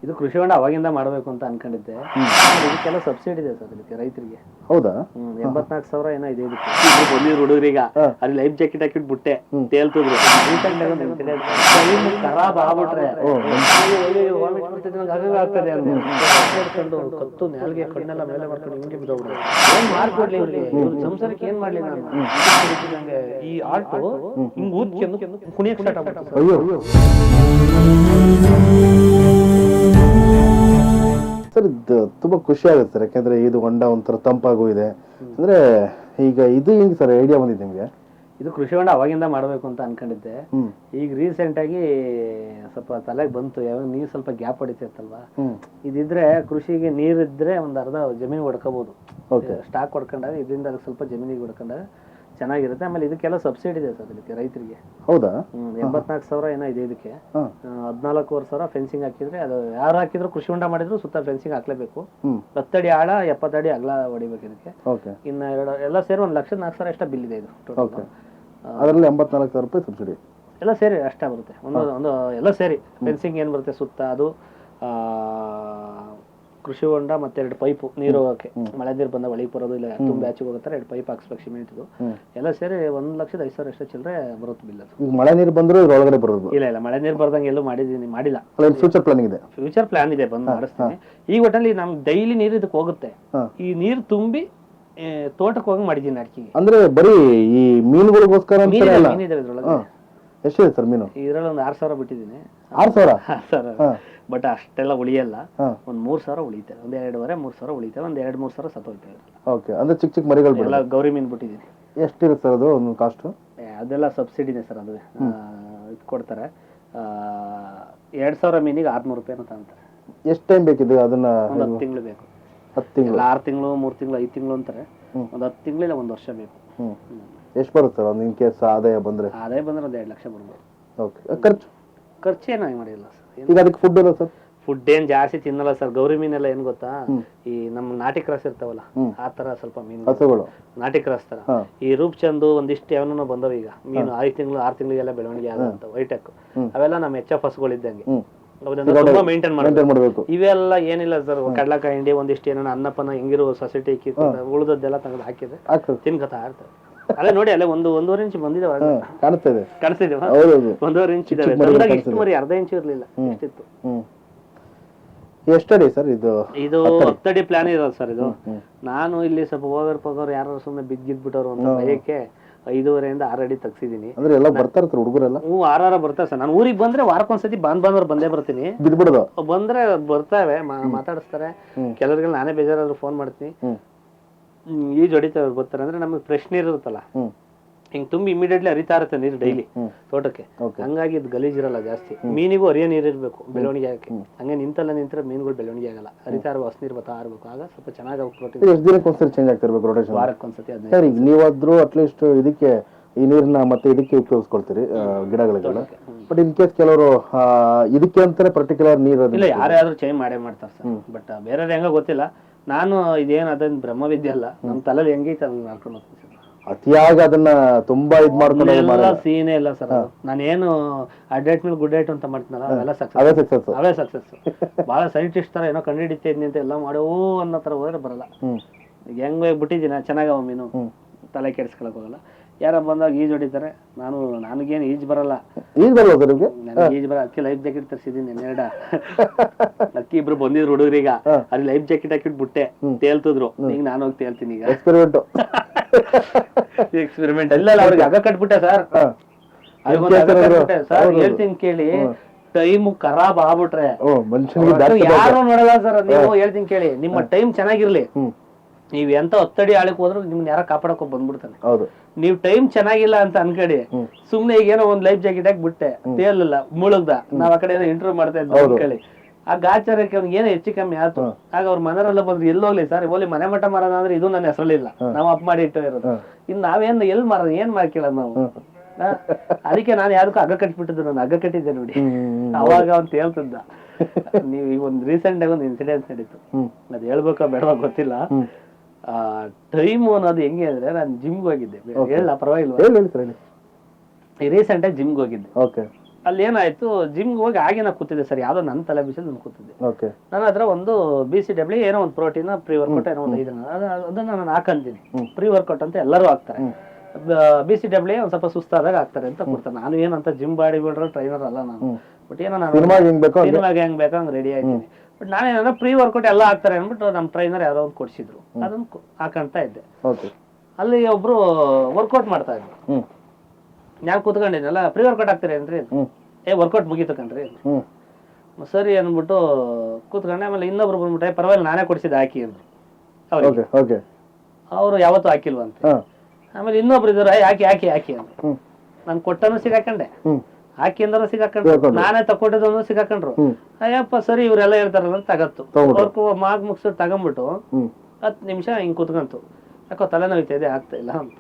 ಇದು ಕೃಷಿ ಹೊಂಡ ಅವಾಗಿಂದ ಮಾಡಬೇಕು ಅಂತ ಅನ್ಕೊಂಡಿದ್ದೆ. ಇದಕ್ಕೆಲ್ಲ ಸಬ್ಸಿಡಿ ಇದೆ ಸರ್ ಇದಕ್ಕೆ ರೈತರಿಗೆ. ಹೌದಾ? 84,000 ಏನೋ ಇದೆ ಇದಕ್ಕೆ. ಬಂದಿದ್ರು ಹುಡುಗರೀಗ ಅಲ್ಲಿ ಲೈಫ್ ಜಾಕೆಟ್ ಹಾಕಿಟ್ ಬಿಟ್ಟೆ ತೇಲ್ತಿದ್ರು. ಖರಾಬ್ ಆಗ್ಬಿಟ್ರೆ ಆಗ್ತದೆ ಅಂತ ಕತ್ತು ನಾಲ್ಗೆ ಕಣ್ಣೆಲ್ಲ ಮೇಲೆ ಮಾಡ್ಕೊಂಡು ಹಿಂಗೆ ಬಿದ್ದೋಗ್ಬಿಡು. ಏನ್ ಮಾಡ್ಕೊಡ್ಲಿ ಇವ್ರಿಗೆ, ಸಂಸಾರಕ್ಕೆ ಏನ್ ಮಾಡ್ಲಿ ನಾನು. ಈ ಆಟು ಹಿಂಗ್ ಊದ್ಕೊಂಡು ಕುಣಿಯಕ್ ಸ್ಟಾರ್ಟ್ ಆಗ್ಬಿಟ್ಟು ಸರ್. ಇದು ತುಂಬಾ ಖುಷಿ ಆಗುತ್ತೆ ಸರ್, ಯಾಕಂದ್ರೆ ಇದು ಹೊಂಡ ಒಂಥರ ತಂಪಾಗೂ ಇದೆ. ಅಂದ್ರೆ ಈಗ ಇದು ಹೆಂಗ್ ಸರ್ ಐಡಿಯಾ ಬಂದಿದೆ ನಿಮ್ಗೆ? ಇದು ಕೃಷಿ ಹೊಂಡ ಅವಾಗಿಂದ ಮಾಡಬೇಕು ಅಂತ ಅನ್ಕೊಂಡಿದ್ದೆ. ಈಗ ರೀಸೆಂಟ್ ಆಗಿ ಸ್ವಲ್ಪ ತಲೆಗೆ ಬಂತು, ಯಾವಾಗ ನೀರು ಸ್ವಲ್ಪ ಗ್ಯಾಪ್ ಹೊಡಿತಿರ್ತಲ್ವಾ, ಇದಿದ್ರೆ ಕೃಷಿಗೆ ನೀರಿದ್ರೆ ಒಂದ್ ಅರ್ಧ ಜಮೀನು ಹೊಡ್ಕೋಬಹುದು. ಸ್ಟಾಕ್ ಹೊಡ್ಕೊಂಡಾಗ ಇದರಿಂದ ಅದಕ್ಕೆ ಸ್ವಲ್ಪ ಜಮೀನಿಗೆ ಹೊಡ್ಕೊಂಡಾಗ ಚೆನ್ನಾಗಿರುತ್ತೆ. ಆಮೇಲೆ ಇದಕ್ಕೆಲ್ಲ ಸಬ್ಸಿಡಿ ಇದೆ ಸರ್ ಇದಕ್ಕೆ ರೈತರಿಗೆ. ಹೌದಾ? 84,000 ಏನೋ ಇದೆ ಇದಕ್ಕೆ. 14,000 ಫೆನ್ಸಿಂಗ್ ಹಾಕಿದ್ರೆ, ಅದು ಯಾರು ಹಾಕಿದ್ರು ಕೃಷಿ ಹೊಂಡ ಮಾಡಿದ್ರು ಸುತ್ತ ಫೆನ್ಸಿಂಗ್ ಹಾಕ್ಲೇಬೇಕು. 10 ಅಡಿ ಆಳ 70 ಅಡಿ ಅಗಲ ಹೊಡಿಬೇಕು ಇದಕ್ಕೆ. ಇನ್ನು ಎಲ್ಲ ಸೇರಿ 1,04,000 ಅಷ್ಟ ಬಿಲ್ ಇದೆ ಇದು ಟೋಟಲ್. ಅದರಲ್ಲಿ 84,000 ರೂಪಾಯಿ ಸಬ್ಸಿಡಿ ಎಲ್ಲ ಸೇರಿ ಅಷ್ಟೇ ಬರುತ್ತೆ. ಒಂದು ಎಲ್ಲ ಸೇರಿ ಫೆನ್ಸಿಂಗ್ ಏನ್ ಬರುತ್ತೆ ಸುತ್ತ, ಅದು ಕೃಷಿ ಹೊಂಡ ಮತ್ತೆ 2 ಪೈಪ್ ನೀರು ಹೋಗಕ್ಕೆ, ಮಳೆ ನೀರು ಬಂದ ಒಳಗೆ ಬರೋದು ಇಲ್ಲ ತುಂಬಾ ಆಚೆಗೆ ಹೋಗುತ್ತಾರೆ, 2 ಪೈಪ್ ಹಾಕ್ಸ್ಬೇಕು ಸಿಮೆಂಟ್. ಎಲ್ಲ ಸೇರಿ 1,05,000 ಅಷ್ಟೇ ಚಿಲ್ಲರೆ ಬರುತ್ತೆ ಬಿಲ್. ಅದು ಮಳೆ ನೀರು ಬಂದ್ರೆ ಒಳಗಡೆ ಬರೋದು ಇಲ್ಲ. ಮಳೆ ನೀರು ಬರ್ದಂಗೆ ಎಲ್ಲೂ ಮಾಡಿಲ್ಲ. ಫ್ಯೂಚರ್ ಪ್ಲಾನಿಂಗ್ ಇದೆ, ಫ್ಯೂಚರ್ ಪ್ಲಾನ್ ಇದೆ, ಬಂದು ಮಾಡಿಸ್ತೀನಿ. ಈಗ ಒಟ್ಟಲ್ಲಿ ನಮ್ ಡೈಲಿ ನೀರು ಇದಕ್ಕೆ ಹೋಗುತ್ತೆ. ಈ ನೀರು ತುಂಬಿ ತೋಟಕ್ಕೆ ಹೋಗಿ ಮಾಡಿದೀನಿ ಅಡಿಕೆಗೆ. ಅಂದ್ರೆ ಬರೀ ಈ ಮೀನುಗಳಿಗೋಸ್ಕರ ಮೀನಿದೆ ಇದ್ರೊಳಗೆ. ಎಷ್ಟಿದೆ ಸರ್ ಮೀನು? ಇದ್ರಲ್ಲಿ ಒಂದು 6,000 ಬಿಟ್ಟಿದ್ದೀನಿ. 6,000? ಬಟ್ ಅಷ್ಟೆಲ್ಲ ಉಳಿಯಲ್ಲ. ಒಂದ್ 3,000 ಉಳಿತಾರೆ, ಒಂದ್ 2,500-3,000 ಉಳಿತಾರೆ, ಒಂದ್ 2-3,000 ಸತ್ತೋಗ್ತೇವೆ. ಓಕೆ, ಅಂದ್ರೆ ಚಿಕ್ಕ ಚಿಕ್ಕ ಮರಿಗಳು ಎಲ್ಲ ಗೌರಿ ಮೀನ್ ಬಿಟ್ಟಿದ್ದೀನಿ. ಎಷ್ಟಿರುತ್ತೆ ಸರ್ ಅದು ಒಂದು ಕಾಸ್ಟ್? ಅದೆಲ್ಲ ಸಬ್ಸಿಡಿನೇ ಸರ್. ಅದು ಇದು ಕೊಡ್ತಾರೆ. 2,000 ಮೀನಿಗೆ 600 ರೂಪಾಯಿ ಅಂತ ಅಂತಾರೆ. ಎಷ್ಟು ಟೈಮ್ ಬೇಕಿದೆ ಅದನ್ನ? ಒಂದು 10 ತಿಂಗಳು ಬೇಕು. 10 ತಿಂಗಳು? 6 ತಿಂಗಳು, 3 ತಿಂಗಳು, 5 ತಿಂಗಳು ಅಂತಾರೆ. ಒಂದು 10 ತಿಂಗಳಿಲ್ಲ 1 ವರ್ಷ ಬೇಕು. ಎಷ್ಟು ಬರುತ್ತೆ ಸರ್ ಒಂದು ಇನ್ ಕೇಸ್ ಆದಾಯ ಬಂದ್ರೆ? ಆದಾಯ ಬಂದ್ರೆ ಒಂದು 2 ಲಕ್ಷ ಬರ್ಬೋದು. ಓಕೆ. ಖರ್ಚೇನು ಮಾಡಿಲ್ಲ ಸರ್. ಈಗ ಅದಕ್ಕೆ ಫುಡ್ ಇಲ್ಲ ಸರ್? ಫುಡ್ ಏನ್ ಜಾಸ್ತಿ ತಿನ್ನಲ್ಲ ಸರ್. ಗೌರಿ ಮೀನೆಲ್ಲ ಏನ್ ಗೊತ್ತಾ, ಈ ನಮ್ ನಾಟಿ ಕ್ರಾಸ್ ಇರ್ತಾವಲ್ಲ ಆ ತರ ಸ್ವಲ್ಪ ಮೀನು, ನಾಟಿ ಕ್ರಾಸ್ ತರ. ಈ ರೂಪ್ಚಂದು ಒಂದಿಷ್ಟು ಯಾವನೋ ಬಂದವ ಈಗ ಮೀನು 5 ತಿಂಗಳು 6 ತಿಂಗಳಿಗೆಲ್ಲ ಬೆಳವಣಿಗೆ ಆದಂತ ವೈಟೆಕ್, ಅವೆಲ್ಲ ನಮ್ಮ HFS ಗಳಿದ್ದಂಗೆ. ತುಂಬಾ ಮೇಂಟೈನ್ ಮಾಡಬೇಕು. ಇವೆಲ್ಲ ಏನಿಲ್ಲ ಸರ್, ಕಡ್ಲಕಾಯಿ ಹಿಂಡಿ ಒಂದಿಷ್ಟು ಏನೋ ಅನ್ನಪನ್ನ ಹೆಂಗಿರೋ ಸೊಸೈಟಿ ಉಳಿದದ್ದೆಲ್ಲ ತೆಗೆದು ಹಾಕಿದ್ರೆ ತಿನ್ಕತಾ ಇರ್ತದೆ. ಅಲ್ಲೇ ನೋಡಿ, ಅಲ್ಲೇ 1-1.5 ಇಂಚ್ ಬಂದಿದೆ, ಕಾಣಿಸ್ತಿದೆ. 1.5 ಇಂಚ್ ಇದಾವೆ. ಇಷ್ಟು ಮರಿ ಅರ್ಧ ಇಂಚ್ ಇರ್ಲಿಲ್ಲ, ಎಷ್ಟಿತ್ತು. ಎಷ್ಟಡಿ ಸರ್ ಇದು? 10 ಅಡಿ ಪ್ಲಾನ್ ಇರೋದು ಸರ್ ಇದು. ನಾನು ಇಲ್ಲಿ ಸ್ವಲ್ಪ ಹೋಗೋರು ಯಾರು ಸುಮ್ಮನೆ ಬಿದ್ಬಿಟ್ಟವ್ರು ಅಂತ ಭಯಕ್ಕೆ 5.5 6 ಅಡಿ ತೆಗ್ಸಿದೀನಿ. ಅಂದ್ರೆ ಎಲ್ಲ ಬರ್ತಾರೆ ಹುಡುಗರೆಲ್ಲ? 6 ಬರ್ತಾರೆ ಸರ್. ನಾನು ಊರಿಗೆ ಬಂದ್ರೆ ವಾರಕ್ಕೊಂದ್ಸತಿ ಬಂದವ್ರು ಬಂದೇ ಬರ್ತೀನಿ. ಬಿದ್ಬಿಡೋದು ಬಂದ್ರೆ ಬರ್ತಾವೆ, ಮಾತಾಡಿಸ್ತಾರೆ. ಕೆಲವರಿಗೆ ನಾನೇ ಬೇಜಾರಾದ್ರು ಫೋನ್ ಮಾಡ್ತೀನಿ. ಈಜು ಹೊಡಿತಾವೆ ಬರ್ತಾರೆ. ಅಂದ್ರೆ ನಮಗೆ ಫ್ರೆಶ್ ನೀರು ಇರುತ್ತಲ್ಲ, ಹಿಂಗ್ ತುಂಬಿ ಇಮಿಡಿಯೇಟ್ಲಿ ಹರಿತಾ ಇರುತ್ತೆ ನೀರು ಡೈಲಿ ತೋಟಕ್ಕೆ. ಹಂಗಾಗಿ ಇದು ಗಲೀಜಿರಲ್ಲ ಜಾಸ್ತಿ. ಮೀನಿಗೂ ಹರಿಯೋ ನೀರು ಇರ್ಬೇಕು ಬೆಳವಣಿಗೆ ಆಗಕ್ಕೆ. ಹಂಗೆ ನಿಂತ್ರೆ ಮೀನುಗಳು ಬೆಳವಣಿಗೆ ಆಗಲ್ಲ. ಹರಿತಾ ಇರುವ ಹೊಸ ನೀರು ಬರ್ತಾ ಇರ್ಬೇಕು, ಆಗ ಸ್ವಲ್ಪ ಚೆನ್ನಾಗಿ ಪ್ರೋಟೀನ್. ಎಷ್ಟು ದಿನಕ್ಕೊಂದ್ಸರಿ ಚೇಂಜ್ ಆಗ್ತಿರ್ಬೇಕು ರೊಟೇಷನ್? ವಾರಕ್ಕೊಂದ್ಸತಿ. ನೀವಾದ್ರೂ ಅಟ್ಲೀಸ್ಟ್ ಇದಕ್ಕೆ ಈ ನೀರನ್ನ ಮತ್ತೆ ಇದಕ್ಕೆ ಉಪಯೋಗಿಸ್ಕೊಳ್ತೀರಿ ಗಿಡಗಳಿಗೆಲ್ಲ. ಬಟ್ ಇನ್ ಕೇಸ್ ಕೆಲವರು ಇದಕ್ಕೆ ಅಂತಾನೆ ಪರ್ಟಿಕ್ಯುಲರ್ ನೀರು ಇಲ್ಲ, ಯಾರ್ಯಾದ್ರೂ ಚೇಂಜ್ ಮಾಡೇ ಮಾಡ್ತಾರೆ ಸರ್. ಬಟ್ ಬೇರೆ ಹೆಂಗ ಗೊತ್ತಿಲ್ಲ. ನಾನು ಇದೇನ್ ಅದನ್ನ ಬ್ರಹ್ಮವಿದ್ಯೆ ಅಲ್ಲ, ನಮ್ ತಲೆಯಲ್ಲಿ ಹೆಂಗೈತೆ ಅದನ್ನ ಮಾಡ್ಕೊಂಡು ಹೋಗ್ತೀನಿ. ಅತಿಯಾಗಿ ಅದನ್ನ ತುಂಬಾ ಇದ್ ಮಾಡ್ಕೊಂಡು ಸೀನೇ ಇಲ್ಲ ಸರ್. ನಾನೇನು ಅಡ್ಡೇಟ್ ಮೇಲೆ ಗುಡ್ ಡೇಟ್ ಅಂತ ಮಾಡ್ತೀನಲ್ಲ, ಅವೆಲ್ಲ ಅವೇ ಸಕ್ಸಸ್. ಬಹಳ ಸೈಂಟಿಸ್ಟ್ ತರ ಏನೋ ಕಂಡು ಹಿಡಿತಾ ಇದ್ನಿ ಅಂತ ಎಲ್ಲ ಮಾಡೋ ಅನ್ನೋ ತರ ಹೋದ್ರೆ ಬರಲ್ಲ. ಈಗ ಹೆಂಗ್ ಬಿಟ್ಟಿದ್ದೀನಿ ಚೆನ್ನಾಗವ ಮೀನು, ತಲೆ ಕೆಡಿಸ್ಕೊಳಕ್ ಹೋಗಲ್ಲ. ಯಾರ ಬಂದಾಗ ಈಜ್ ಹೊಡಿತಾರೆ. ನನಗೇನು ಈಜ್ ಬರಲ್ಲ. ನನಗೆ ಈಜ್ ಬರಲ್ಲ. ಅದಕ್ಕೆ ಲೈಫ್ ಜಾಕೆಟ್ ತರಿಸಿದೀನಿ 2. ಅದಕ್ಕೆ ಇಬ್ರು ಬಂದಿದ್ರು ಹುಡುಗರೀಗ, ಅಲ್ಲಿ ಲೈಫ್ ಜಾಕೆಟ್ ಹಾಕಿಟ್ ಬಿಟ್ಟೆ ತೇಲ್ತಿದ್ರು. ಈಗ ನಾನು ಹೋಗಿ ತೇಲ್ತೀನಿ. ಈಗ ಎಕ್ಸ್ಪೆರಿಮೆಂಟ್ ಇಲ್ಲ, ಅವ್ರಿಗೆ ಹಗ್ಗ ಕಟ್ಬಿಟ್ಟೆ ಸರ್. ಹೇಳ್ತೀನಿ ಕೇಳಿ, ಟೈಮ್ ಖರಾಬ್ ಆಗ್ಬಿಟ್ರೆ ಯಾರು ನೋಡಲ್ಲ ಸರ್. ನೀವು ಹೇಳ್ತೀನಿ ಕೇಳಿ, ನಿಮ್ಮ ಟೈಮ್ ಚೆನ್ನಾಗಿರ್ಲಿ, ನೀವ್ ಎಂತ 10 ಅಡಿ ಆಳಕ್ ಹೋದ್ರು ನಿಮ್ನ ಯಾರ ಕಾಪಾಡಕ್ ಬಂದ್ಬಿಡ್ತಾನೆ. ನೀವ್ ಟೈಮ್ ಚೆನ್ನಾಗಿಲ್ಲ ಅಂತ ಅನ್ಕಡಿ ಸುಮ್ನೆ ಈಗ ಏನೋ ಒಂದ್ ಲೈಫ್ ಜಾಕೆಟ್ ಹಾಕಿ ಬಿಟ್ಟೆ, ತೇಲಿಲ್ಲ, ಮುಳುಗ್ದ. ನಾವ್ ಆ ಕಡೆ ಇಂಟರ್ವ್ಯೂ ಮಾಡ್ತಾ ಇದ್ವಿ ಅನ್ಕಳಿ. ಆ ಗಾಚಾರಕ್ಕೆ ಅವ್ನಿಗೆ ಏನೋ ಹೆಚ್ಚು ಕಮ್ಮಿ ಆಯ್ತು. ಆಗ ಅವ್ರ ಮನೆಯವರೆಲ್ಲ ಬಂದ್ರು, ಎಲ್ಲೋಗ್ಲಿ ಸರ್, ಓಲಿ ಮನೆ ಮಠ ಮಾರೋಣ ಅಂದ್ರೆ ಇದು ನನ್ನ ಹೆಸರಲ್ಲಿಲ್ಲ, ನಾವ್ ಅಪ್ ಮಾಡಿ ಇಟ್ಟು ಇರೋದು. ಇನ್ ನಾವೇನ್ ಎಲ್ ಮಾರೋದು, ಏನ್ ಮಾಡ್ಕೇಳದ್ ನಾವು. ಅದಕ್ಕೆ ನಾನು ಯಾವ್ದಕ್ಕೂ ಹಗ್ಗ ಕಟ್ಬಿಟ್ಟಿದ್ದು, ನಾನು ಹಗ್ಗ ಕಟ್ಟಿದ್ದೆ ನೋಡಿ. ಅವಾಗ ಅವ್ನು ತೇಲ್ತಿದ್ದ. ನೀವ್ ಈಗ ಒಂದ್ ರೀಸೆಂಟ್ ಆಗಿ ಒಂದು ಇನ್ಸಿಡೆನ್ಸ್ ನಡೀತು, ಅದ್ ಹೇಳ್ಬೇಕೋ ಬೇಡವಾ ಗೊತ್ತಿಲ್ಲ. ಟೈಮ್ ಅನ್ನೋದು ಹೆಂಗೆ ಅಂದ್ರೆ, ನಾನು ಜಿಮ್ಗೆ ಹೋಗಿದ್ದೆ. ಹೇಳ ಪರವಾಗಿಲ್ವಾ? ರೀಸೆಂಟ್ ಆಗಿ ಜಿಮ್ಗೆ ಹೋಗಿದ್ದೆ. ಅಲ್ಲಿ ಏನಾಯ್ತು, ಜಿಮ್ಗೆ ಹೋಗಿ ಹಾಗೆ ನಾ ಕೂತಿದ್ದೆ ಸರ್, ಯಾವ್ದೋ ನನ್ನ ತಲೆ ಬಿಸಿಲು ನಾನು ಕೂತಿದ್ದೆ. ನನ್ನ ಹತ್ರ ಒಂದು BCW ಏನೋ ಒಂದು ಪ್ರೋಟೀನ್ ಪ್ರೀ ವರ್ಕೌಟ್ ಏನೋ ಒಂದು 5 ಅದನ್ನ ನಾನು ಹಾಕಂತೀನಿ. ಪ್ರೀ ವರ್ಕೌಟ್ ಅಂತ ಎಲ್ಲರೂ ಹಾಕ್ತಾರೆ, BCW ಒಂದ್ ಸ್ವಲ್ಪ ಸುಸ್ತಾದಾಗ ಹಾಕ್ತಾರೆ ಅಂತ ಕೊಡ್ತಾರೆ. ನಾನು ಏನಂತ ಜಿಮ್ ಬಾಡಿ ಬಿಲ್ಡರ್ ಟ್ರೈನರ್ ಅಲ್ಲ ನಾನು, ಬಟ್ ಏನೋ ನಾನು ಸಿನಿಮಾಗೆ ಹೆಂಗ್ ಬೇಕೋ ಹಂಗ್ ರೆಡಿ ಆಯ್ತೀನಿ. ಬಟ್ ನಾನೇನೋ ಪ್ರೀ ವರ್ಕೌಟ್ ಎಲ್ಲ ಹಾಕ್ತಾರೆ ಅಂದ್ಬಿಟ್ಟು ನಮ್ಮ ಟ್ರೈನರ್ ಯಾರೋ ಒಂದು ಕೊಡ್ಸಿದ್ರು, ಅದನ್ನ ಹಾಕಂತ ಇದ್ದೆ. ಅಲ್ಲಿ ಒಬ್ರು ವರ್ಕೌಟ್ ಮಾಡ್ತಾ ಇದ್ರು, ನಾನು ಕೂತ್ಕೊಂಡಿದ್ನಲ್ಲ, ಪ್ರೀ ವರ್ಕೌಟ್ ಹಾಕ್ತಾರೆ ಏನ್ರಿ, ವರ್ಕೌಟ್ ಮುಗೀತು ಕಣ್ರಿ ಸರಿ ಅಂದ್ಬಿಟ್ಟು ಕೂತ್ಕೊಂಡೆ. ಆಮೇಲೆ ಇನ್ನೊಬ್ರು ಬಂದ್ಬಿಟ್ಟೆ, ಪರವಾಗಿಲ್ಲ ನಾನೇ ಕೊಡ್ಸಿದ್ದು ಹಾಕಿ ಅಂದ್ರು. ಅವ್ರು ಯಾವತ್ತೂ ಹಾಕಿಲ್ವಂತ. ಆಮೇಲೆ ಇನ್ನೊಬ್ರು ಇದ್ರು, ಹಾಕಿ ಹಾಕಿ ಹಾಕಿ ಅಂದ್ರು. ನಾನು ಕೊಟ್ಟನು ಸಿಗಾಕೊಂಡೆ, ಹಾಕಿ ಅಂದ್ರು ಸಿಗಾಕೊಂಡ್ರು, ನಾನೇ ತಕೊಟ್ಟಿದ್ದು ಸಿಗಾಕೊಂಡ್ರು. ಅಯ್ಯಪ್ಪ ಸರಿ ಇವ್ರೆಲ್ಲ ಹೇಳ್ತಾರಲ್ಲ ತಗತ್ತು. ವರ್ಕ್ ಮುಗಿಸ್ ತಗೊಂಡ್ಬಿಟ್ಟು 10 ನಿಮಿಷ ಹಿಂಗ್ ಕೂತ್ಕೊಂತು. ಯಾಕೋ ತಲೆನೋಯ್ತಾ ಇದೆ, ಆಗ್ತಾ ಇಲ್ಲ ಅಂತ.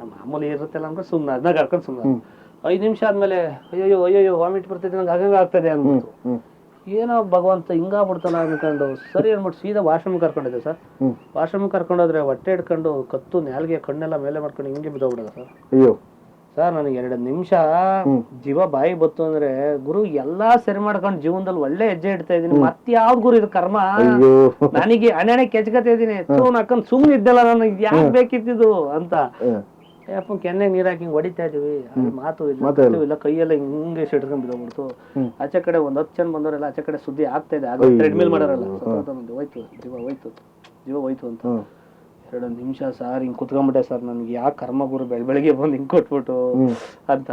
ಮಾಮೂಲಿ ಇರುತ್ತಲ್ಲ ಅಂದ್ರೆ ಸುಮ್ಮನೆ ಅದನ್ನ ಕರ್ಕೊಂಡು ಸುಮ್ಮನೆ 5 ನಿಮಿಷ ಆದ್ಮೇಲೆ ಅಯ್ಯೋ ಅಯ್ಯೋ ವಾಮಿಟ್ ಬರ್ತಿದೆ, ನಂಗೆ ಹಂಗ ಆಗ್ತದೆ ಅಂದ್ಬಿಟ್ಟು. ಏನೋ ಭಗವಂತ ಹಿಂಗಾಗ್ಬಿಡ್ತಲ್ಲ ಅನ್ಕೊಂಡು ಸರಿ ಅಂದ್ಬಿಟ್ಟು ಸೀದಾ ವಾಶ್ರೂಮ್ ಕರ್ಕೊಂಡಿದ್ದೆ ಸರ್. ವಾಶ್ರೂಮ್ ಕರ್ಕೊಂಡೋದ್ರೆ ಹೊಟ್ಟೆ ಹಿಡ್ಕೊಂಡು ಕತ್ತು ನಾಲ್ಗೆ ಕಣ್ಣೆಲ್ಲ ಮೇಲೆ ಮಾಡ್ಕೊಂಡು ಹಿಂಗೆ ಬಿದ್ದೋಗ್ಬಿಡೋದು ಸರ್. ಸರ್ ನನಗೆ 2 ನಿಮಿಷ ಜೀವ ಬಾಯಿ ಬತ್ತು ಅಂದ್ರೆ, ಗುರು ಎಲ್ಲಾ ಸರಿ ಮಾಡ್ಕೊಂಡು ಜೀವನದಲ್ಲಿ ಒಳ್ಳೆ ಹೆಜ್ಜೆ ಇಡ್ತಾ ಇದೀನಿ, ಮತ್ತೆ ಯಾವ್ದು ಗುರು ಇದು ಕರ್ಮ, ನನಗೆ ಹಣೆ ಕೆಚ್ಕತಾ ಇದೀನಿ, ಹಾಕೊಂಡ್ ಸುಮ್ನೆ ಇದ್ದಲ್ಲ ನನಗೆ ಯಾಕೆ ಬೇಕಿತ್ತಿದ್ದು ಅಂತ. ಯಪ್ಪ ಕೆನ್ನೆ ನೀರ್ ಹಾಕಿ ಹಿಂಗ್ ಹೊಡಿತಾ ಇದೀವಿ, ಮಾತು ಇಲ್ಲ, ಕೈಯೆಲ್ಲ ಹಿಂಗೆ ಸಿಡ್ಕೊಂಡ್ ಬಿದ್ದೋಗ್ಬಿಡ್ತು. ಆಚೆ ಕಡೆ 10 ಜನ ಬಂದವರೆಲ್ಲ ಆಚೆ ಕಡೆ ಸುದ್ದಿ ಆಗ್ತಾ ಇದೆ, ಟ್ರೆಡ್ಮಿಲ್ ಮಾಡೋರಲ್ಲ, ಹೋಯ್ತು ಜೀವ ಹೋಯ್ತು ಅಂತ. 2 ನಿಮಿಷ ಸರ್ ಹಿಂಗ್ ಕುತ್ಕೊಂಡ್ಬಿಟ್ಟೆ ಸರ್, ನನ್ಗೆ ಯಾಕೆ ಕರ್ಮ ಗುರು ಬೆಳಗ್ಗೆ ಬಂದು ಹಿಂಗ್ ಕೊಟ್ಬಿಟ್ಟು ಅಂತ.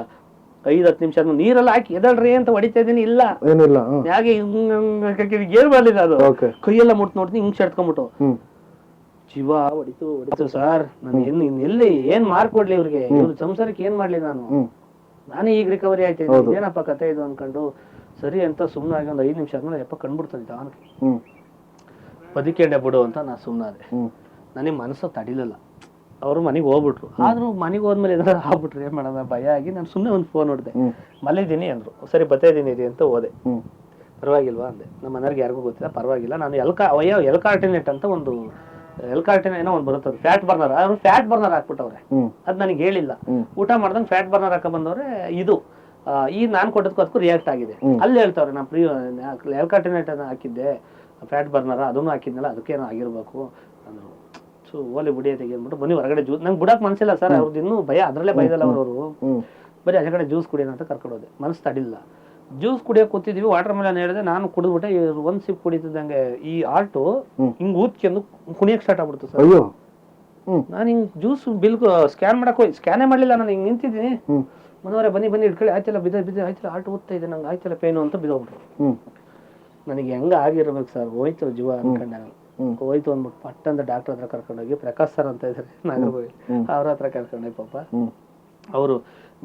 5-10 ನಿಮಿಷ ನೀರೆಲ್ಲ ಹಾಕಿ ಎದಳ್ರಿ ಅಂತ ಹೊಡಿತಾ ಇದೀನಿ, ಇಲ್ಲ ಹಾಗೆ ಏನ್ ಮಾಡ್ಲಿಲ್ಲ, ಅದು ಕೈಯೆಲ್ಲ ಮುಟ್ ನೋಡ್ತೀನಿ ಹಿಂಗ್ ಸೆಡ್ಕೊಂಡ್ಬಿಟ್ಟು ಜೀವ ಹೊಡಿತು ಸರ್. ನಾನು ಎಲ್ಲಿ ಏನ್ ಮಾಡ್ಕೊಡ್ಲಿ ಇವ್ರಿಗೆ, ಇವ್ರ ಸಂಸಾರಕ್ಕೆ ಏನ್ ಮಾಡ್ಲಿ ನಾನೇ ಈಗ ರಿಕವರಿ ಆಯ್ತೇನೆ, ಏನಪ್ಪ ಕತೆ ಇದು ಅನ್ಕೊಂಡು ಸರಿ ಅಂತ ಸುಮ್ನಾಗಿ ಒಂದು 5 ನಿಮಿಷ ಆದ್ಮೇಲೆ ಯಪ್ಪ ಕಂಡ್ಬಿಡ್ತಾನೆ ಅವನಿಗೆ, ಬದುಕೇಂಡೆ ಬಿಡು ಅಂತ ನಾ ಸುಮ್ನಾದೆ. ನನಗೆ ಮನಸ್ಸು ತಡಿಲಿಲ್ಲ. ಅವರು ಮನೆಗೆ ಹೋಗ್ಬಿಟ್ರು, ಆದ್ರೂ ಮನೆಗೆ ಹೋದ್ಮೇಲೆ ಏನಾದ್ರು ಆಗ್ಬಿಟ್ರು ಏನ್ ಮಾಡೋಣ ಭಯ ಆಗಿ ನಾನು ಸುಮ್ಮನೆ ಒಂದು ಫೋನ್ ಹೊಡೆದೆ, ಮಲ್ಲಿದ್ದೀನಿ ಅಂದ್ರು. ಸರಿ ಬರ್ತಾ ಇದೀನಿ ಅಂತ ಹೋದೆ. ಪರವಾಗಿಲ್ವಾ ಅಂದೆ, ನಮ್ಮ ಮನೆಯವ್ರಿಗೆ ಯಾರಿಗೂ ಗೊತ್ತಿಲ್ಲ, ಪರವಾಗಿಲ್ಲ. ನಾನು ಎಲ್ಕಾರ್ಟಿನೇಟ್ ಅಂತ ಒಂದು ಎಲ್ಕಾರ್ಟಿನ ಏನೋ ಒಂದು ಬರುತ್ತೆ, ಫ್ಯಾಟ್ ಬರ್ನರ್, ಅವ್ರು ಫ್ಯಾಟ್ ಬರ್ನರ್ ಹಾಕ್ಬಿಟ್ಟವ್ರೆ, ಅದ್ ನನಗೆ ಹೇಳಿಲ್ಲ. ಊಟ ಮಾಡ್ದಂಗೆ ಫ್ಯಾಟ್ ಬರ್ನರ್ ಹಾಕ ಬಂದವ್ರೆ. ಇದು ಈಗ ನಾನ್ ಕೊಟ್ಟದಕ್ಕೂ ಅದಕ್ಕೂ ರಿಯಾಕ್ಟ್ ಆಗಿದೆ. ಅಲ್ಲಿ ಹೇಳ್ತಾವ್ರೆ, ನಾ ಎಲ್ಕಾರ್ಟಿನೇಟ್ ಅನ್ನ ಹಾಕಿದ್ದೆ, ಫ್ಯಾಟ್ ಬರ್ನರ್ ಅದನ್ನು ಹಾಕಿದ್ನಲ್ಲ, ಅದಕ್ಕೇನೋ ಆಗಿರ್ಬೇಕು ಅಂದ್ರು. ಸೊ ಓಲಿ ಬುಡಿಯ ತೆಗಿದ್ಬಿಟ್ಟು ಬನ್ನಿ ಹೊರಗಡೆ ಜ್ಯೂಸ್, ನಂಗೆ ಬಿಡಕ್ ಮನ್ಸಿಲ್ಲ ಸರ್, ಅವ್ರದ್ದು ಇನ್ನೂ ಭಯ, ಅದ್ರಲ್ಲೇ ಭಯದಲ್ಲ ಅವರು. ಬರೀ ಆಚೆ ಕಡೆ ಜ್ಯೂಸ್ ಕುಡಿಯೋಣ ಅಂತ ಕರ್ಕೊಂಡೋದೆ, ಮನಸ್ಸು ತಡಿಲ್ಲ. ಜ್ಯೂಸ್ ಕುಡಿಯೋಕೆ ಕೂತಿದ್ವಿ, ವಾಟರ್ ಮೆಲನ್ ಹೇಳಿದೆ, ನಾನು ಕುಡಿದ್ಬಿಟ್ಟೆ. 1 ಸಿಪ್ ಕುಡಿತಿದ್ದಂಗೆ ಈ ಆರ್ಟು ಹಿಂಗ್ ಊದ್ಕೊಂಡು ಕುಣಿಯಕ್ ಸ್ಟಾರ್ಟ್ ಆಗ್ಬಿಡ್ತು ಸರ್. ನಾನು ಹಿಂಗ್ ಜ್ಯೂಸ್ ಬಿಲ್ ಸ್ಕ್ಯಾನ್ ಮಾಡಕ್ ಹೋಗಿ ಸ್ಕ್ಯಾನೇ ಮಾಡ್ಲಿಲ್ಲ, ನಾನು ಹಿಂಗ್ ನಿಂತಿದ್ದೀನಿ. ಮನವರೇ ಬನ್ನಿ ಇಟ್ಕೊಳ್ಳಿ, ಆಯ್ತಲ್ಲ ಬಿದ್ದ ಆಯ್ತಲ್ಲ ಆರ್ಟ್ ಓದ್ತಾ ಇದೆ, ನಂಗೆ ಆಯ್ತಲ್ಲ ಪೇನು ಅಂತ ಬಿದ್ದೋಗ್ಬಿಟ್ರು. ನನಗೆ ಹೆಂಗ ಆಗಿರ್ಬೇಕು ಸರ್, ಹೋಯ್ತು ಜೀವ ಅನ್ಕೊಂಡೆ ನಾನು. ಹೋಯ್ತು ಅಂದ್ಬಿಟ್ಟು ಪಟ್ಟ ಅಂತ ಡಾಕ್ಟರ್ ಹತ್ರ ಕರ್ಕೊಂಡೋಗಿ, ಪ್ರಕಾಶ್ ಸರ್ ಅಂತ ಇದ್ದಾರೆ ನಾಗರಬಾವಿ, ಅವ್ರ ಹತ್ರ ಕರ್ಕೊಂಡೋಗಿ. ಪಾಪ ಅವರು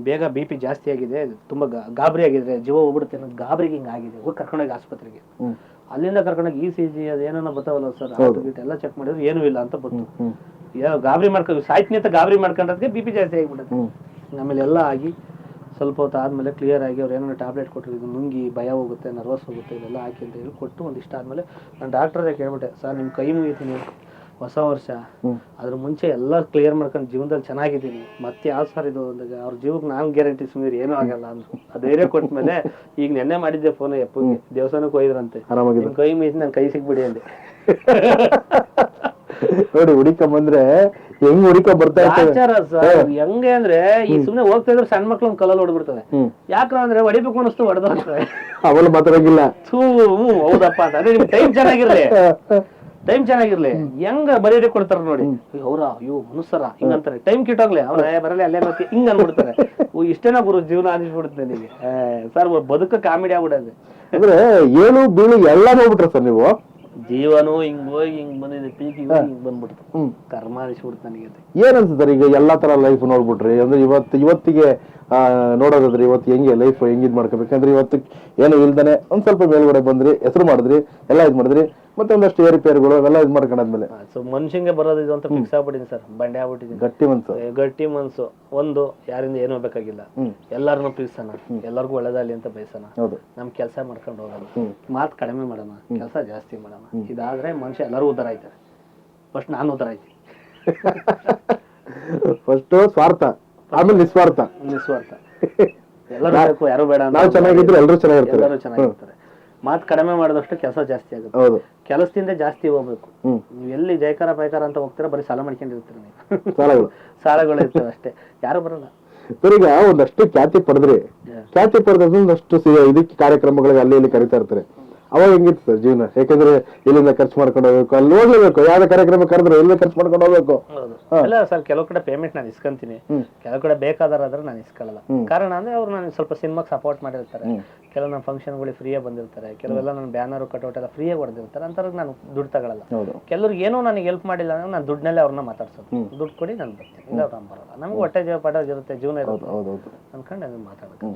ಬೇಗ BP ಜಾಸ್ತಿ ಆಗಿದೆ, ತುಂಬಾ ಗಾಬರಿ ಆಗಿದ್ರೆ, ಜೀವ ಹೋಗ್ಬಿಡುತ್ತೆ ಅನ್ನೋದು ಗಾಬರಿಗೆ ಹಿಂಗ್ ಆಗಿದೆ, ಹೋಗಿ ಕರ್ಕೊಂಡೋಗಿ ಆಸ್ಪತ್ರೆಗೆ. ಅಲ್ಲಿಂದ ಕರ್ಕೊಂಡೋಗಿ ECG ಅದೇನೋ ಬರ್ತಾವಲ್ಲ ಸರ್, ಎಲ್ಲ ಚೆಕ್ ಮಾಡಿದ್ರು ಏನೂ ಇಲ್ಲ ಅಂತ ಬಂತು. ಗಾಬರಿ ಮಾಡ್ಕೊಂಡು ಸಾಯ್ತೀನಿ ಅಂತ ಗಾಬರಿ ಮಾಡ್ಕೊಂಡ್ರೆ BP ಜಾಸ್ತಿ ಆಗಿಬಿಡುತ್ತೆ. ಆಮೇಲೆ ಎಲ್ಲ ಆಗಿ ಸ್ವಲ್ಪ ಹೊತ್ತು ಆದ್ಮೇಲೆ ಕ್ಲಿಯರ್ ಆಗಿ ಅವ್ರು ಏನೋ ಟ್ಯಾಬ್ಲೆಟ್ ಕೊಟ್ಟರು, ಇದು ನುಂಗಿ ಭಯ ಹೋಗುತ್ತೆ, ನರ್ವಸ್ ಹೋಗುತ್ತೆ, ಇದೆಲ್ಲ ಹಾಕಿ ಅಂತ ಹೇಳಿ ಕೊಟ್ಟು ಒಂದಿಷ್ಟ ಆದ್ಮೇಲೆ ನಾನು ಡಾಕ್ಟ್ರೇ ಕೇಳ್ಬಿಟ್ಟೆ, ಸರ್ ನಿಮ್ ಕೈ ಮುಗಿತೀನಿ, ಹೊಸ ವರ್ಷ, ಅದ್ರ ಮುಂಚೆ ಎಲ್ಲ ಕ್ಲಿಯರ್ ಮಾಡ್ಕೊಂಡು ಜೀವನದಲ್ಲಿ ಚೆನ್ನಾಗಿದ್ದೀನಿ, ಮತ್ತೆ ಯಾವ ಸರ್ ಇದು ಅಂದಾಗ ಅವ್ರ ಜೀವಕ್ಕೆ ನಾನು ಗ್ಯಾರಂಟಿ ಸುಮ್ಮನೆ ಏನೂ ಆಗಲ್ಲ ಅಂದ್ರು. ಆ ಧೈರ್ಯ ಕೊಟ್ಮೇಲೆ ಈಗ ನೆನ್ನೆ ಮಾಡಿದ್ದೆ ಫೋನ್, ಎಪ್ಪಗೆ ದೇವಸ್ಥಾನಕ್ಕೆ ಹೋಯ್ದ್ರಂತೆ, ನಿಮ್ ಕೈ ಮೀಸಿ ನನ್ ಕೈ ಸಿಗ್ಬಿಡಿ ಅಂದೆ. ನೋಡಿ ಹುಡುಕೊಂಬಂದ್ರೆ ಹೆಂಗ್ ಹುಡುಕ ಬರ್ತಾ ಆಚಾರ ಸರ್, ಹೆಂಗೆ ಅಂದ್ರೆ ಈ ಸುಮ್ನೆ ಹೋಗ್ತಾ ಇದ್ರೆ ಸಣ್ಣ ಮಕ್ಳು ಕಲ್ಲಲ್ಲಿ ಹೊಡ್ಬಿಡ್ತವೆ. ಯಾಕ್ರ ಅಂದ್ರೆ ಹೊಡಿಬೇಕು ಅನ್ನಿಸ್ತು ಹೊಡೆದೋಗ್ತವೆ, ಅವಳು ಮಾತಾಡಂಗಿಲ್ಲ. ಹೌದಪ್ಪ ಅಂತ. ಅದೇ ನಿಮ್ ಟೈಮ್ ಚೆನ್ನಾಗಿರ್ಲಿ ಹೆಂಗ ಬರೀರಿ ಕೊಡ್ತಾರ ನೋಡಿ, ಅವ್ರ ಅಯ್ಯೋ ಮನುಷ್ಯರ ಹಿಂಗಂತಾರೆ, ಟೈಮ್ ಕಿಟ್ಟೋಗ್ಲಿ ಅವ್ರ ಬರಲಿ ಅಲ್ಲೇ ಮತ್ತೆ ಹಿಂಗ ಅನ್ಬಿಡ್ತಾರೆ. ಇಷ್ಟೇನ ಗುರು ಜೀವನ ಅನಿಸ್ಬಿಡುತ್ತೆ ನನಗೆ ಸರ್, ಬದುಕ ಕಾಮಿಡಿ ಆಗ್ಬಿಡೋದು. ಅಂದ್ರೆ ಏಳು ಬೀಳು ಎಲ್ಲ ನೋಡ್ಬಿಟ್ರ ಸರ್ ನೀವು? ಜೀವನು ಹಿಂಗ್ ಹೋಗಿ ಹಿಂಗ್ ಬಂದಿದೆ, ಪೀಕಿಗೆ ಹಿಂಗ್ ಬಂದ್ಬಿಡ್ತು, ಕರ್ಮ ಅನಿಸ್ಬಿಡ್ತು ನನಗೆ. ಏನ್ ಅನ್ಸುತ್ತೆ ಈಗ ಎಲ್ಲಾ ತರ ಲೈಫ್ ನೋಡ್ಬಿಟ್ರಿ ಅಂದ್ರೆ ಇವತ್ತಿಗೆ ನೋಡೋದಾದ್ರೆ ಇವತ್ತು ಹೆಂಗೆ ಲೈಫ್ ಹೆಂಗ್ ಇದ್ ಮಾಡ್ಕೋಬೇಕಂದ್ರೆ ಇವತ್ತು ಏನು ಇಲ್ದಾನೆ ಒಂದ್ ಸ್ವಲ್ಪ ಮೇಲ್ಗಡೆ ಬಂದ್ರಿ, ಹೆಸರು ಮಾಡಿದ್ರಿ, ಎಲ್ಲ ಇದ್ ಮಾಡಿದ್ರಿ, ಮತ್ತೆ ಒಂದಷ್ಟು ಏರಿಪೇರುಗಳು ಅವೆಲ್ಲ ಇದ್ ಮಾಡ್ಕೊಂಡಾದ್ಮೇಲೆ ಮನುಷ್ಯಂಗೆ ಬರೋದು ಇದು ಅಂತ ಫಿಕ್ಸ್ ಆಗ್ಬಿಟ್ಟಿದ್ದೀನಿ ಸರ್, ಬಂಡೆ ಆಗ್ಬಿಟ್ಟಿದ್ದೀನಿ. ಗಟ್ಟಿ ಮನ್ಸು ಒಂದು, ಯಾರಿಂದ ಏನೂ ಬೇಕಾಗಿಲ್ಲ, ಎಲ್ಲಾರನ್ನು ಪ್ರೀತಿಸೋಣ, ಎಲ್ಲರಿಗೂ ಒಳ್ಳೇದಾಗ್ಲಿ ಅಂತ ಬಯಸೋಣ, ನಮ್ ಕೆಲಸ ಮಾಡ್ಕೊಂಡು ಹೋಗೋಣ, ಮಾತು ಕಡಿಮೆ ಮಾಡೋಣ, ಕೆಲಸ ಜಾಸ್ತಿ ಮಾಡೋಣ. ಇದಾದ್ರೆ ಮನುಷ್ಯ ಎಲ್ಲರೂ ಉದ್ದಾರ ಆಯ್ತಾರೆ. ಫಸ್ಟ್ ನಾನು ಉದ್ದಾರ ಆಯ್ತೀನಿ. ಫಸ್ಟ್ ಸ್ವಾರ್ಥ, ಆಮೇಲೆ ನಿಸ್ವಾರ್ಥ. ಎಲ್ಲರೂ ಬೇಕು, ಯಾರು ಬೇಡ ಅಂತ ನಾವು ಚೆನ್ನಾಗಿದ್ರೆ ಎಲ್ಲರೂ ಚೆನ್ನಾಗಿರ್ತಾರೆ. ಎಲ್ಲರೂ ಚೆನ್ನಾಗಿರ್ತಾರೆ. ಮಾತು ಕಡಿಮೆ ಮಾಡಿದಷ್ಟು ಕೆಲಸ ಜಾಸ್ತಿ ಆಗುತ್ತೆ. ಹೌದು, ಕೆಲಸದಿಂದ ಜಾಸ್ತಿ ಹೋಗ್ಬೇಕು. ನೀವು ಎಲ್ಲಿ ಜಯಕಾರ ಪೈಕಾರ ಅಂತ ಹೋಗ್ತೀರಾ, ಬರೀ ಸಾಲ ಮಾಡ್ಕೊಂಡಿರ್ತೀರ ಸಾಲಗಳು ಸಾಲಗಳು ಇರ್ತವೆ ಅಷ್ಟೇ, ಯಾರು ಬರಲ್ಲ. ಸರ್, ಈಗ ಒಂದಷ್ಟು ಖ್ಯಾತಿ ಪಡೆದ್ರಿ, ಖ್ಯಾತಿ ಪಡೆದಷ್ಟು ಇದಕ್ಕೆ ಕಾರ್ಯಕ್ರಮಗಳಿಗೆ ಅಲ್ಲಿ ಇಲ್ಲಿ ಕರಿತಾ ಇರ್ತಾರೆ. ಅವಾಗ ಹೆಂಗಿತ್ತು ಸರ್ ಜೀವನ? ಯಾಕಂದ್ರೆ ಇಲ್ಲಿಂದ ಖರ್ಚು ಮಾಡ್ಕೊಂಡು ಹೋಗ್ಬೇಕು, ಅಲ್ಲಿ ಹೋಗ್ಲೇಬೇಕು, ಯಾವ್ದೇ ಕಾರ್ಯಕ್ರಮ ಕರೆದ್ರೆ ಎಲ್ಲಿ ಖರ್ಚು ಮಾಡ್ಕೊಂಡು ಹೋಗ್ಬೇಕು. ಇಲ್ಲ ಸರ್, ಕೆಲವು ಕಡೆ ಪೇಮೆಂಟ್ ನಾನು ಇಸ್ಕೊಂತೀನಿ, ಕೆಲವು ಕಡೆ ಬೇಕಾದ್ರೆ ನಾನು ಇಸ್ಕೊಳ್ಳಲ್ಲ. ಕಾರಣ ಅಂದ್ರೆ ಅವ್ರು ನಾನು ಸ್ವಲ್ಪ ಸಿನಿಮಾಗೆ ಸಪೋರ್ಟ್ ಮಾಡಿರ್ತಾರೆ, ಕೆಲವು ನನ್ನ ಫಂಕ್ಷನ್ಗಳಿಗೆ ಫ್ರೀಯಾಗಿ ಬಂದಿರ್ತಾರೆ, ಕೆಲವೆಲ್ಲ ನನ್ನ ಬ್ಯಾನರ್ ಕಟೌಟ್ ಎಲ್ಲ ಫ್ರೀಯಾಗಿ ಹೊಡೆದಿರ್ತಾರೆ, ಅಂಥವ್ರಿಗೆ ನಾನು ದುಡ್ಡು ತಗೊಳ್ಳಲ್ಲ. ಕೆಲವ್ರಿಗೆ ಏನೋ ನನಗೆ ಹೆಲ್ಪ್ ಮಾಡಿಲ್ಲ ಅಂದ್ರೆ ನಾನು ದುಡ್ಡಲ್ಲೇ ಅವ್ರನ್ನ ಮಾತಾಡ್ಸೋದು, ದುಡ್ಡು ಕೊಡಿ ನಾನು ಬರ್ತೀನಿ, ಇಲ್ಲ ಅವ್ರು ಬರೋಲ್ಲ. ನಮ್ಗೆ ಹೊಟ್ಟೆ ಪಡೋದಿರುತ್ತೆ, ಜೀವನ ಇರುತ್ತೆ ಅನ್ಕೊಂಡು ಅದನ್ನ ಮಾತಾಡೋದು.